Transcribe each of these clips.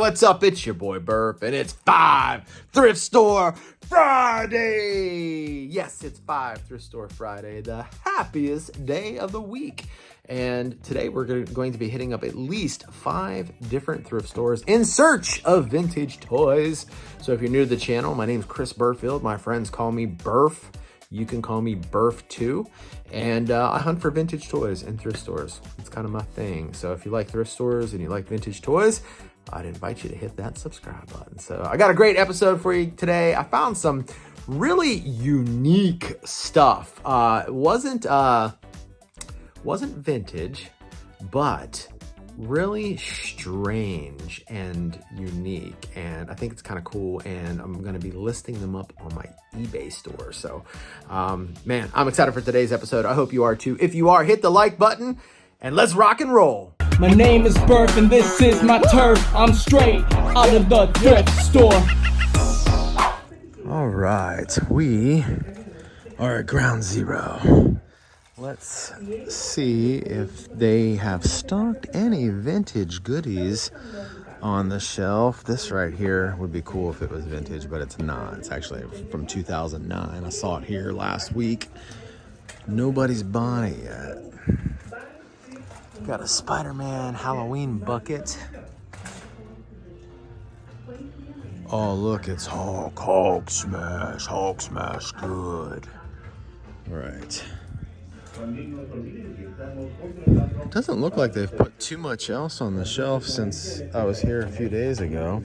what's up? It's your boy Burp, and it's 5 Thrift Store Friday! Yes, it's 5 Thrift Store Friday, the happiest day of the week. And today we're going to be hitting up at least 5 different thrift stores in search of vintage toys. So if you're new to the channel, my name's Chris Burfield. My friends call me Burf. You can call me Burf too. And I hunt for vintage toys in thrift stores. It's kind of my thing. So if you like thrift stores and you like vintage toys, I'd invite you to hit that subscribe button. So I got a great episode for you today. I found some really unique stuff. It wasn't vintage, but really strange and unique, and I think it's kind of cool, and I'm going to be listing them up on my eBay store. So man, I'm excited for today's episode. I hope you are too. If you are, hit the like button and let's rock and roll. My name is Burf and this is my turf. I'm straight out of the thrift store. All right, we are at ground zero. Let's see if they have stocked any vintage goodies on the shelf. This right here would be cool if it was vintage, but it's not. It's actually from 2009. I saw it here last week. Nobody's bought it yet. Got a Spider-Man Halloween bucket. Oh, look, it's Hulk smash, good. All right. It doesn't look like they've put too much else on the shelf since I was here a few days ago.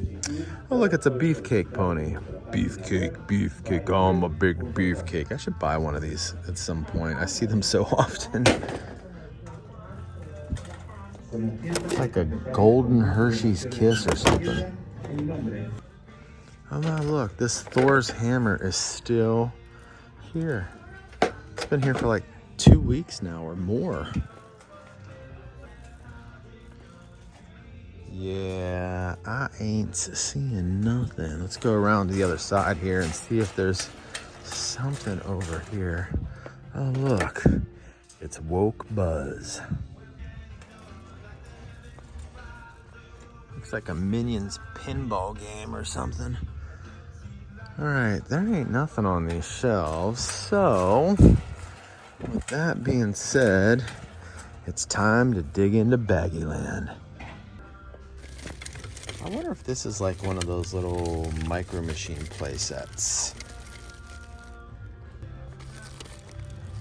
Oh, look, it's a beefcake pony. Beefcake. Oh, I'm a big beefcake. I should buy one of these at some point. I see them so often. It's like a golden Hershey's Kiss or something. Oh, now look, this Thor's hammer is still here. It's been here for like 2 weeks now or more. Yeah, I ain't seeing nothing. Let's go around to the other side here and see if there's something over here. Oh, look, it's Woke Buzz. Looks like a Minions pinball game or something. All right, there ain't nothing on these shelves, so with that being said, it's time to dig into Baggyland. I wonder if this is like one of those little Micro Machine play sets.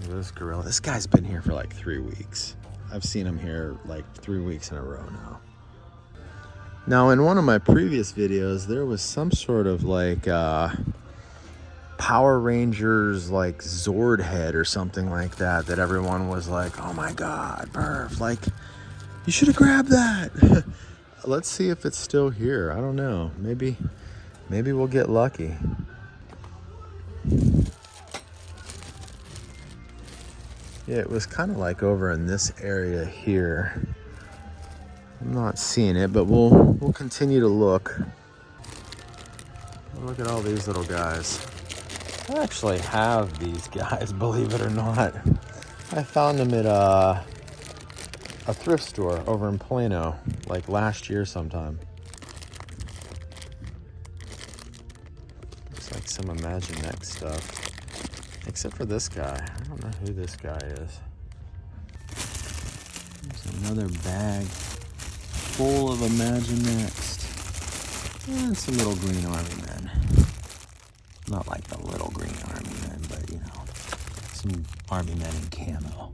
This gorilla, this guy's been here for like 3 weeks. I've seen him here like 3 weeks in a row now. Now, in one of my previous videos, there was some sort of like Power Rangers like Zord head or something like that everyone was like, oh my god, Burf, like you should have grabbed that. Let's see if it's still here. I don't know, maybe we'll get lucky. Yeah, it was kind of like over in this area here. I'm not seeing it, but we'll continue to look. Look at all these little guys. I actually have these guys, believe it or not. I found them at a thrift store over in Plano, like last year sometime. Looks like some Imaginext stuff. Except for this guy. I don't know who this guy is. There's another bag full of Imaginext. And some little green army men. Not like the little green army men, but you know, some army men in camo.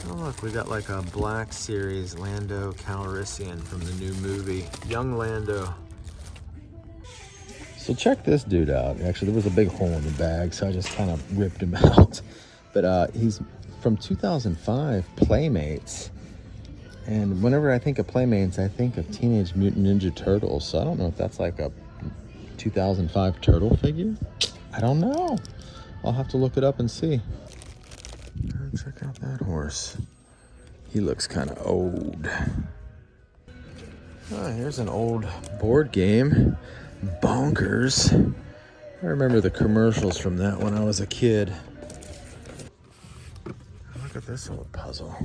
Oh look, we got like a Black Series Lando Calrissian from the new movie, Young Lando. So check this dude out. Actually, there was a big hole in the bag, so I just kind of ripped him out. But he's from 2005 Playmates. And whenever I think of Playmates, I think of Teenage Mutant Ninja Turtles. So I don't know if that's like a 2005 turtle figure. I don't know. I'll have to look it up and see. Check out that horse. He looks kind of old. Oh, here's an old board game. Bonkers. I remember the commercials from that when I was a kid. Look at this old puzzle.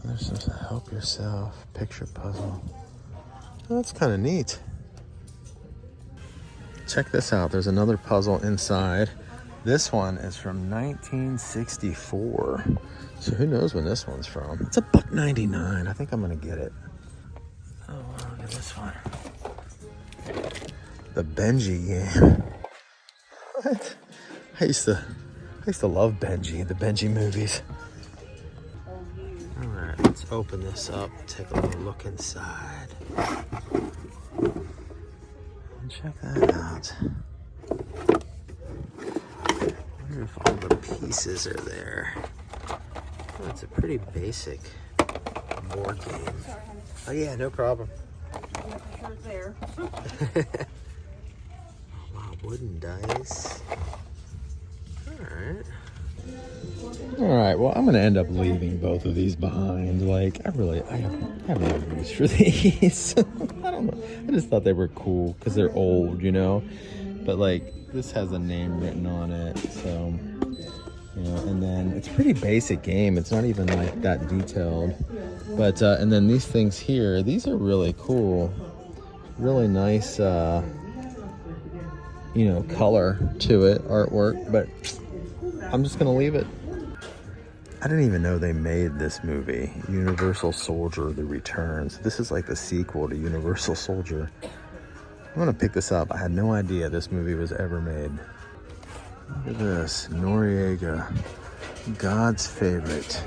There's just a help yourself picture puzzle. Oh, that's kind of neat. Check this out. There's another puzzle inside. This one is from 1964. So who knows when this one's from? It's $1.99. I think I'm gonna get it. Oh, wow, look at this one. The Benji game. What? I used to love Benji, the Benji movies. All right, let's open this up, take a little look inside. And check that out. I wonder if all the pieces are there. Oh, it's a pretty basic board game. Oh yeah, no problem. There. Oh, wow, wooden dice. All right, well, I'm gonna end up leaving both of these behind. Like, I have no use for these. I don't know. I just thought they were cool because they're old, you know. But like, this has a name written on it, so you know. And then it's a pretty basic game. It's not even like that detailed. But and then these things here, these are really cool. Really nice, you know, color to it, artwork. But I'm just gonna leave it. I didn't even know they made this movie, Universal Soldier: The Return. So this is like the sequel to Universal Soldier. I'm gonna pick this up. I had no idea this movie was ever made. Look at this, Noriega, God's favorite.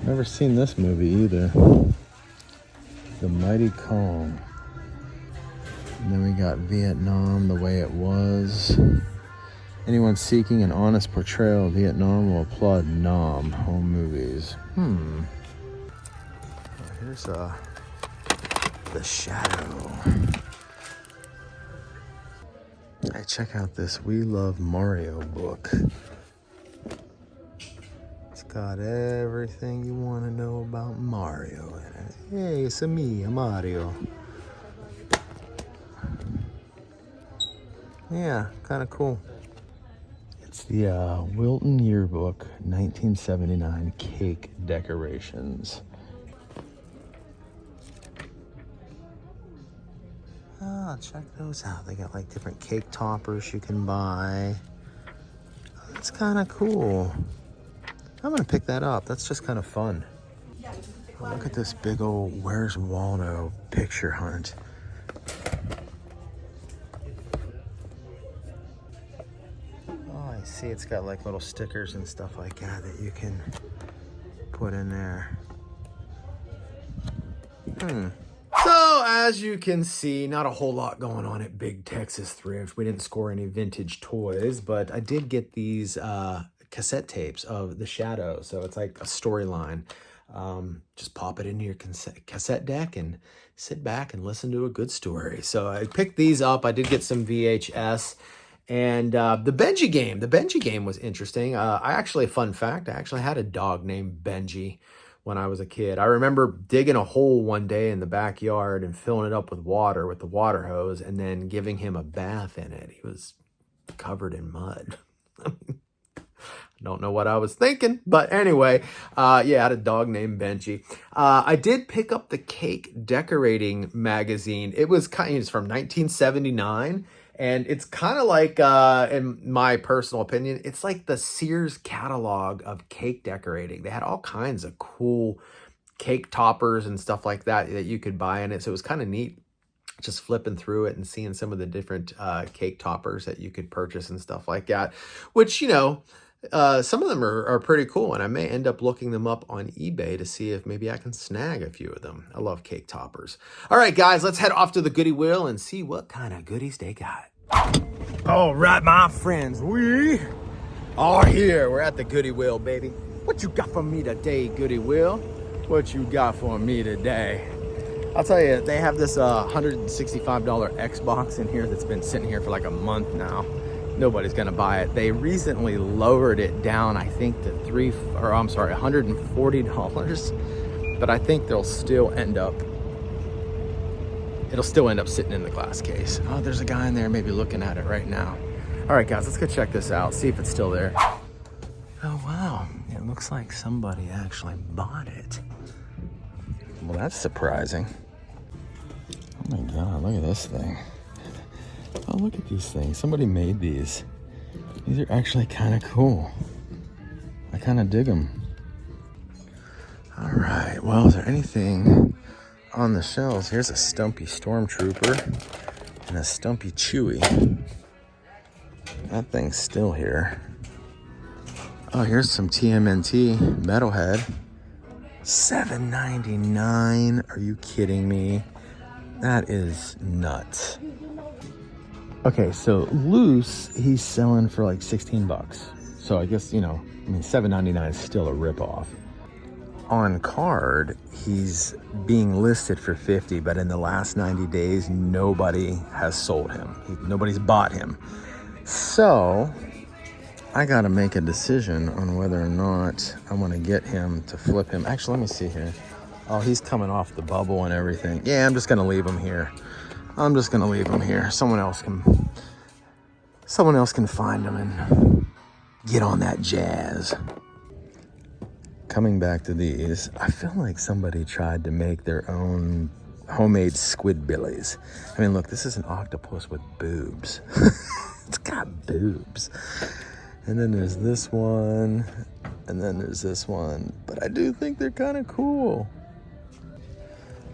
Never seen this movie either. The Mighty Calm. And then we got Vietnam, the way it was. Anyone seeking an honest portrayal of Vietnam will applaud Nam Home Movies. Here's The Shadow. Hey, check out this We Love Mario book. It's got everything you want to know about Mario in it. Hey, it's me, Mario. Yeah, kind of cool. It's the Wilton Yearbook, 1979 cake decorations. Oh, check those out. They got like different cake toppers you can buy. That's kind of cool. I'm gonna pick that up. That's just kind of fun. Oh, look at this big old Where's Waldo picture hunt. I see it's got like little stickers and stuff like that that you can put in there. So as you can see, not a whole lot going on at Big Texas Thrift. We didn't score any vintage toys, but I did get these cassette tapes of The Shadow. So it's like a storyline. Just pop it into your cassette deck and sit back and listen to a good story. So I picked these up. I did get some VHS. And the Benji game was interesting. Fun fact, I actually had a dog named Benji when I was a kid. I remember digging a hole one day in the backyard and filling it up with water with the water hose and then giving him a bath in it. He was covered in mud. I don't know what I was thinking, but anyway, yeah, I had a dog named Benji. I did pick up the cake decorating magazine. It's from 1979. And it's kind of like, in my personal opinion, it's like the Sears catalog of cake decorating. They had all kinds of cool cake toppers and stuff like that you could buy in it. So it was kind of neat just flipping through it and seeing some of the different cake toppers that you could purchase and stuff like that, which, you know, some of them are pretty cool, and I may end up looking them up on eBay to see if maybe I can snag a few of them. I love cake toppers. All right, guys, let's head off to the Goodwill and see what kind of goodies they got. All right, my friends, we are here. We're at the Goodwill, baby. What you got for me today, Goodwill? What you got for me today? I'll tell you, they have this $165 Xbox in here that's been sitting here for like a month now. Nobody's gonna buy it. They recently lowered it down, I think, to $140, but I think it'll still end up sitting in the glass case. Oh, there's a guy in there maybe looking at it right now. All right, guys, let's go check this out, see if it's still there. Oh, wow. It looks looks like somebody actually bought it. Well, that's surprising. Oh my God, look at this thing. Oh, look at these things. Somebody made these. These are actually kind of cool. I kind of dig them. All right, well, is there anything on the shelves? Here's a Stumpy Stormtrooper and a Stumpy Chewie. That thing's still here. Oh, here's some TMNT Metalhead. $7.99. Are you kidding me? That is nuts. Okay, so loose, he's selling for like 16 bucks. So I guess, you know, I mean, $7.99 is still a ripoff. On card, he's being listed for 50, but in the last 90 days, nobody has sold him. Nobody's bought him. So I got to make a decision on whether or not I want to get him to flip him. Actually, let me see here. Oh, he's coming off the bubble and everything. Yeah, I'm just going to leave him here. I'm just going to leave him here. Someone else can find him and get on that jazz. Coming back to these, I feel like somebody tried to make their own homemade Squidbillies. I mean, look, this is an octopus with boobs. It's got boobs. And then there's this one, and then there's this one. But I do think they're kind of cool.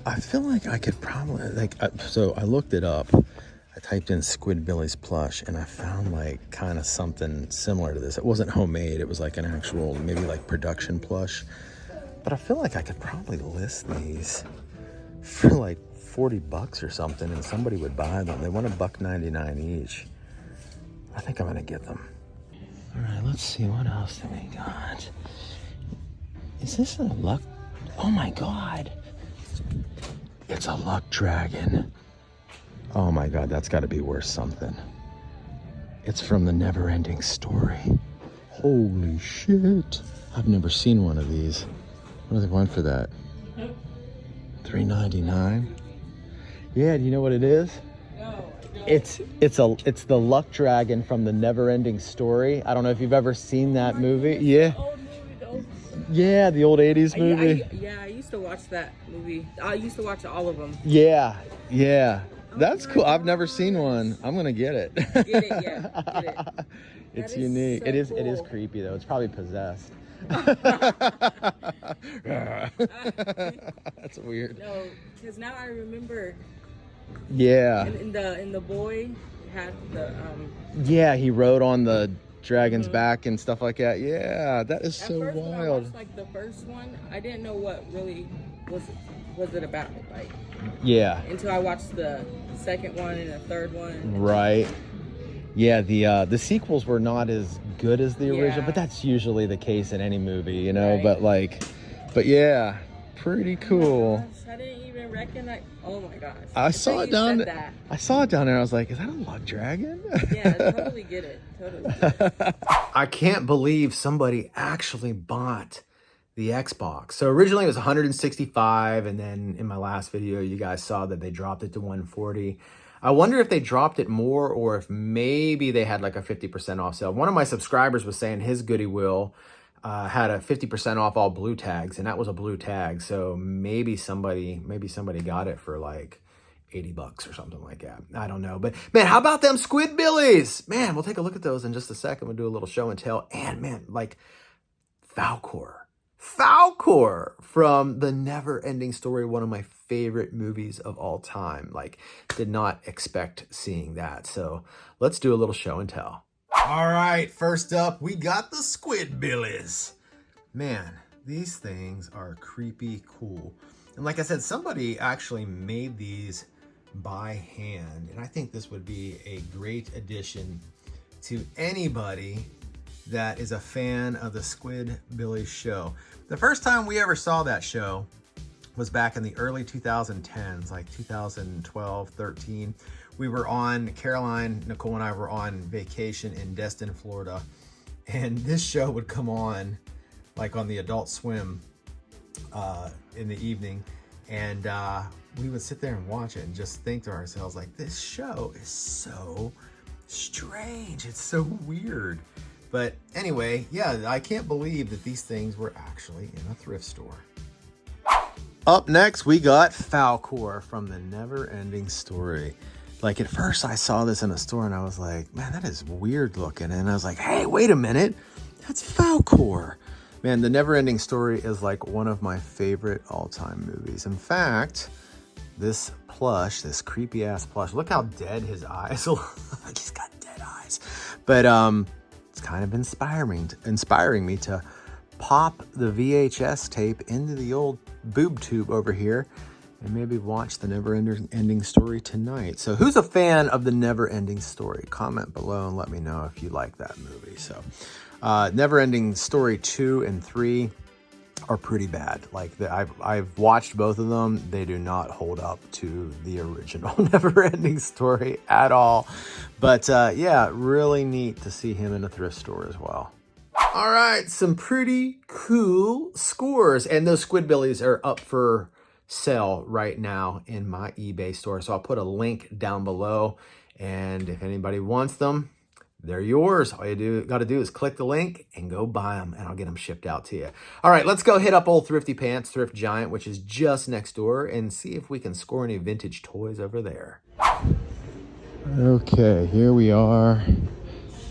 I feel like I could probably, so I looked it up. I typed in Squidbillies plush, and I found like kind of something similar to this. It wasn't homemade. It was like an actual, maybe like production plush. But I feel like I could probably list these for like 40 bucks or something, and somebody would buy them. They want $1.99 each. I think I'm gonna get them. All right, let's see, what else do we got? Is this a luck? Oh my God. It's a luck dragon. Oh my God, that's gotta be worth something. It's from the Never Ending Story. Holy shit. I've never seen one of these. What do they want for that? $3.99? Yeah, do you know what it is? No. It's the luck dragon from the Never Ending Story. I don't know if you've ever seen that movie. Yeah. Yeah, the old 80s movie. I used to watch that movie. I used to watch all of them. Yeah. That's cool. I've never seen one. I'm gonna get it. Get it, yeah. Get it. It's unique. So it is cool. creepy though. It's probably possessed. That's weird. No, because now I remember. Yeah. In the boy had the Yeah, he rode on the dragon's back and stuff like that. Yeah, that is so at first wild. When I watched like the first one, I didn't know what really was it about, like. Yeah. Until I watched the second one and the third one. Right. Yeah, the sequels were not as good as the original, Yeah. but that's usually the case in any movie, you know. Right. But yeah, pretty cool. Oh my gosh, I didn't even recognize. Oh my gosh. I saw it down there. I saw it down there. I was like, is that a luck dragon? Yeah, totally get it. Totally get it. I can't believe somebody actually bought the Xbox. So originally it was 165, and then in my last video you guys saw that they dropped it to 140. I wonder if they dropped it more or if maybe they had like a 50% off sale. One of my subscribers was saying his Goodwill had a 50% off all blue tags, and that was a blue tag. So maybe somebody got it for like 80 bucks or something like that. I don't know. But man, how about them Squidbillies? Man, we'll take a look at those in just a second. We'll do a little show and tell. And man, like Falcor from the Never Ending Story, one of my favorite movies of all time. Like, did not expect seeing that. So let's do a little show and tell. All right, first up, we got the Squidbillies. Man, these things are creepy cool. And like I said, somebody actually made these by hand. And I think this would be a great addition to anybody that is a fan of the Squidbillies show. The first time we ever saw that show was back in the early 2010s, like 2012, 13. We were on, Caroline, Nicole and I were on vacation in Destin, Florida. And this show would come on like on the Adult Swim in the evening. And we would sit there and watch it and just think to ourselves, like, this show is so strange. It's so weird. But anyway, yeah, I can't believe that these things were actually in a thrift store. Up next, we got Falcor from the Never Ending Story. Like at first I saw this in a store and I was like, man, that is weird looking. And I was like, hey, wait a minute. That's Falcor. Man, the Never Ending Story is like one of my favorite all-time movies. In fact, this plush, this creepy ass plush, look how dead his eyes look. He's got dead eyes. But it's kind of inspiring me to pop the VHS tape into the old boob tube over here and maybe watch the Never Ending Story tonight. So who's a fan of the Never Ending Story? Comment below and let me know if you like that movie. So Never Ending Story 2 and 3 are pretty bad. Like I've watched both of them. They do not hold up to the original Never Ending Story at all. But yeah, really neat to see him in a thrift store as well. All right, some pretty cool scores. And those Squidbillies are up for sale right now in my eBay store. So I'll put a link down below. And if anybody wants them, they're yours. All you got to do is click the link and go buy them, and I'll get them shipped out to you. All right, let's go hit up old Thrifty Pants, Thrift Giant, which is just next door, and see if we can score any vintage toys over there. Okay, here we are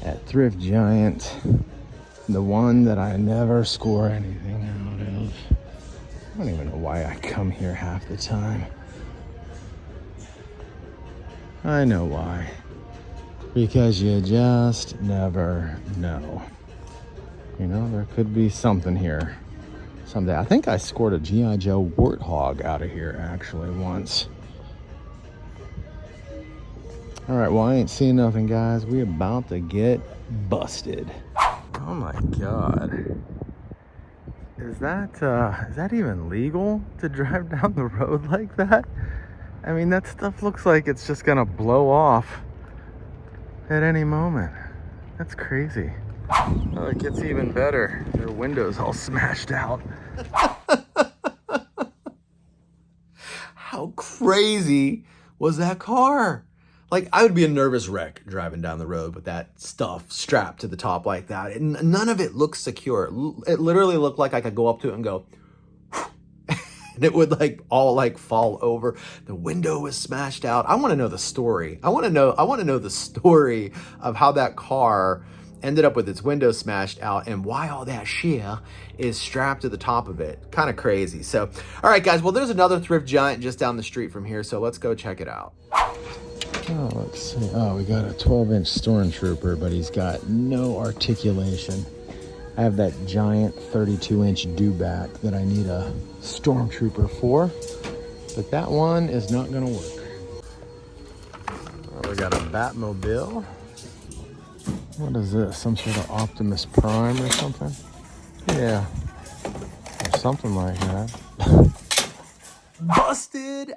at Thrift Giant, the one that I never score anything out of. I don't even know why I come here half the time. I know why. Because you just never know. You know, there could be something here someday. I think I scored a G.I. Joe Warthog out of here actually once. All right, well, I ain't seen nothing, guys. We about to get busted. Oh my God. Is that even legal to drive down the road like that? I mean, that stuff looks like it's just gonna blow off at any moment. That's crazy. Oh, it gets even better. Their windows all smashed out. How crazy was that car? Like, I would be a nervous wreck driving down the road with that stuff strapped to the top like that. And none of it looks secure. It literally looked like I could go up to it and go, and it would like all like fall over. The window was smashed out. I want to know the story. I want to know the story of how that car ended up with its window smashed out and why all that shit is strapped to the top of it. Kind of crazy. So, all right, guys. Well, there's another Thrift Giant just down the street from here. So let's go check it out. Oh, let's see. Oh, we got a 12-inch Stormtrooper, but he's got no articulation. I have that giant 32-inch dewback that I need a Stormtrooper for, but that one is not going to work. Oh, we got a Batmobile. What is this? Some sort of Optimus Prime or something? Yeah, or something like that. Busted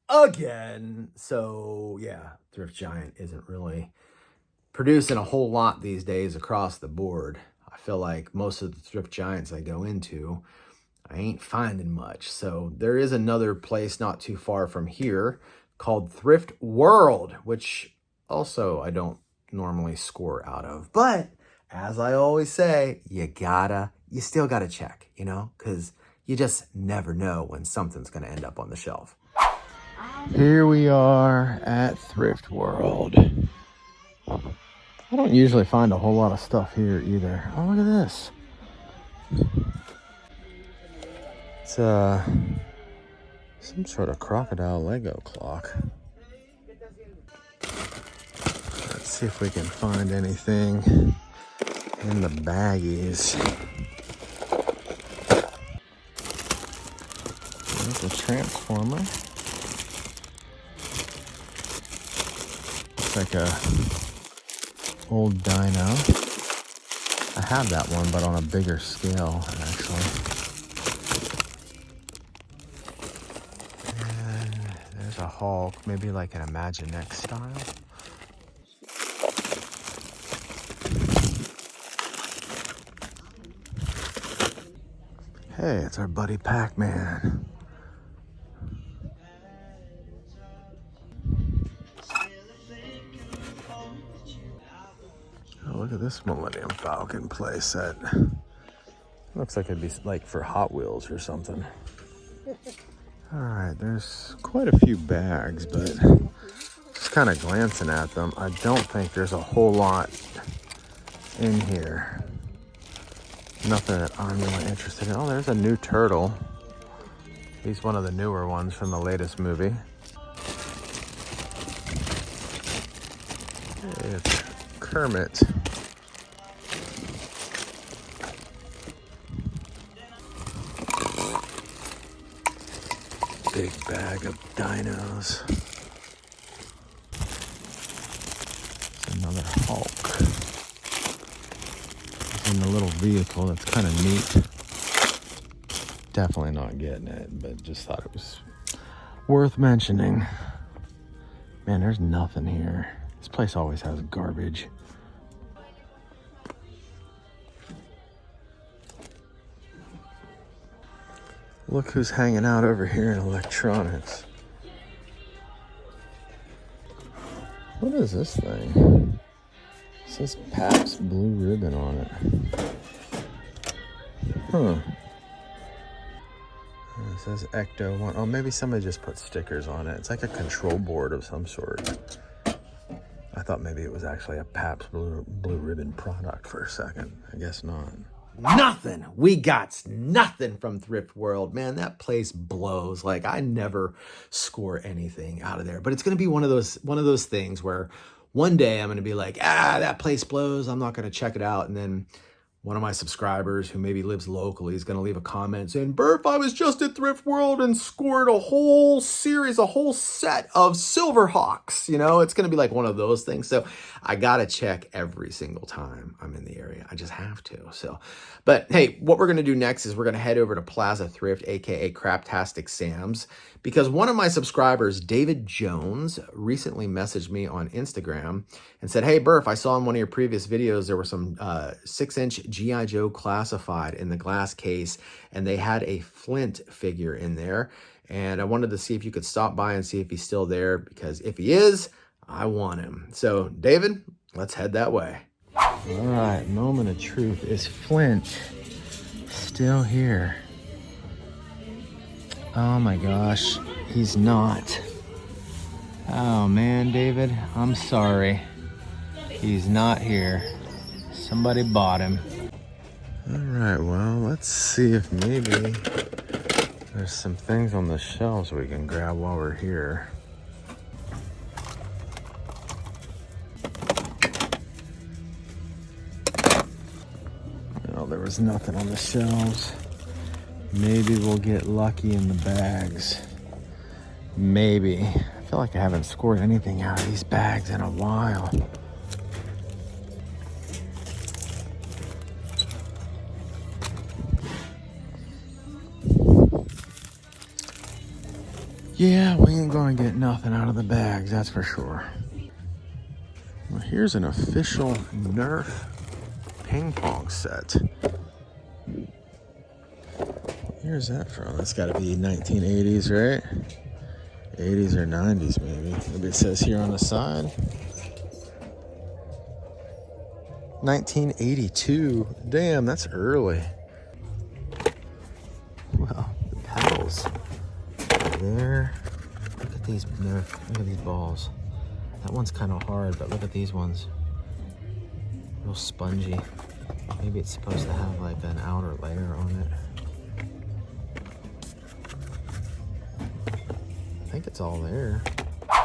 again. So yeah, Thrift Giant isn't really producing a whole lot these days across the board. I feel like most of the Thrift Giants I go into, I ain't finding much. So there is another place not too far from here called Thrift World, which also I don't normally score out of. But as I always say, you still gotta check, you know, because you just never know when something's gonna end up on the shelf. Here we are at Thrift World. I don't usually find a whole lot of stuff here either. Oh, look at this. It's some sort of crocodile Lego clock. Let's see if we can find anything in the baggies. There's a transformer. Looks like a old dyno. I have that one, but on a bigger scale, actually. And there's a Hulk, maybe like an Imaginext style. Hey, it's our buddy Pac-Man. look at this Millennium Falcon playset. Looks like it'd be like for Hot Wheels or something. All right, there's quite a few bags, but just kind of glancing at them, I don't think there's a whole lot in here. Nothing that I'm really interested in. Oh, there's a new turtle. He's one of the newer ones from the latest movie. It's Kermit. Big bag of dinos. It's another Hulk. It's in the little vehicle. That's kind of neat. Definitely not getting it, but just thought it was worth mentioning. Man, there's nothing here. This place always has garbage. Look who's hanging out over here in electronics. What is this thing? It says Pabst Blue Ribbon on it. Huh. It says Ecto 1. Oh, maybe somebody just put stickers on it. It's like a control board of some sort. I thought maybe it was actually a Pabst Blue Ribbon product for a second. I guess not. Nothing. We got nothing from Thrift World. Man, that place blows. Like, I never score anything out of there. But it's going to be one of those things where one day I'm going to be like, that place blows. I'm not going to check it out. And then one of my subscribers who maybe lives locally is going to leave a comment saying, Burf, I was just at Thrift World and scored a whole series, a whole set of Silverhawks. You know, it's going to be like one of those things. So I got to check every single time I'm in the area. I just have to. So, but hey, what we're going to do next is we're going to head over to Plaza Thrift, aka Craptastic Sam's, because one of my subscribers, David Jones, recently messaged me on Instagram and said, hey, Burf, I saw in one of your previous videos there were some 6-inch G.I. Joe classified in the glass case, and they had a Flint figure in there. And I wanted to see if you could stop by and see if he's still there, because if he is, I want him. So, David, let's head that way. All right, moment of truth. Is Flint still here? Oh my gosh, he's not. Oh man, David, I'm sorry. He's not here. Somebody bought him. All right, well, let's see if maybe there's some things on the shelves we can grab while we're here. No, there was nothing on the shelves. Maybe we'll get lucky in the bags. Maybe. I feel like I haven't scored anything out of these bags in a while. Yeah, we ain't gonna get nothing out of the bags, that's for sure. Well, here's an official Nerf ping pong set. Where's that from? That's gotta be 1980s, right? 80s or 90s, maybe. Maybe it says here on the side. 1982. Damn, that's early. Well, the pedals are there. Look at these Nerf. Look at these balls. That one's kind of hard, but look at these ones. Real spongy. Maybe it's supposed to have like an outer layer on it. I think it's all there.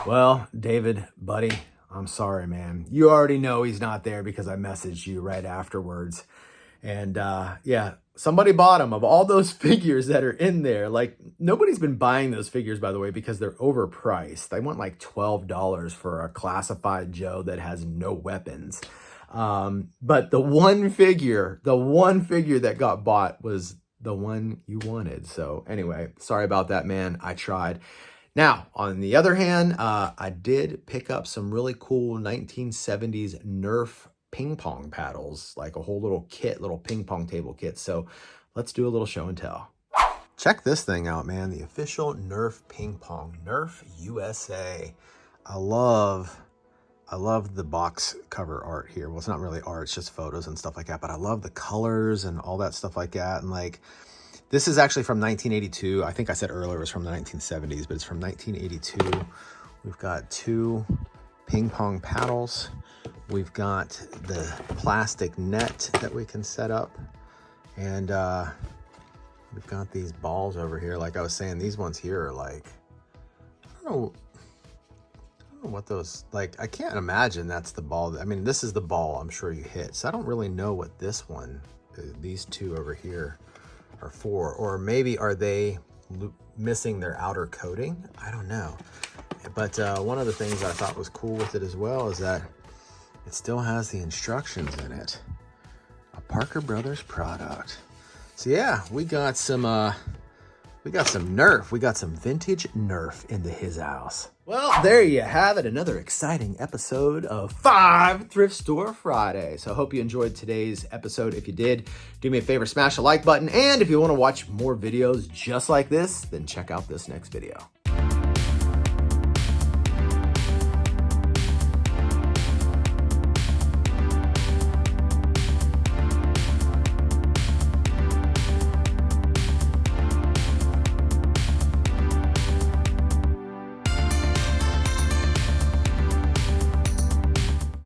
Well, David, buddy, I'm sorry, man. You already know he's not there because I messaged you right afterwards. And yeah, somebody bought him. Of all those figures that are in there, like, nobody's been buying those figures, by the way, because they're overpriced. They want like $12 for a classified Joe that has no weapons. But the one figure that got bought was the one you wanted. So anyway, sorry about that, man. I tried. Now, on the other hand, I did pick up some really cool 1970s Nerf ping pong paddles, like a whole little kit, little ping pong table kit. So let's do a little show and tell. Check this thing out, man. The official Nerf ping pong, Nerf USA. I love I love the box cover art here. Well, it's not really art, it's just photos and stuff like that, but I love the colors and all that stuff like that. And like, this is actually from 1982. I think I said earlier it was from the 1970s, but it's from 1982. We've got 2 ping pong paddles. We've got the plastic net that we can set up. And we've got these balls over here. Like I was saying, these ones here are like, I don't know what those, like, I can't imagine that's the ball. I mean, this is the ball I'm sure you hit. So I don't really know what this one, these 2 over here are for. Or maybe are they missing their outer coating? I don't know. But one of the things I thought was cool with it as well is that it still has the instructions in it. A Parker Brothers product. So yeah, we got some Nerf. We got some vintage Nerf into his house. Well, there you have it. Another exciting episode of 5 Thrift Store Friday. So I hope you enjoyed today's episode. If you did, do me a favor, smash the like button. And if you want to watch more videos just like this, then check out this next video.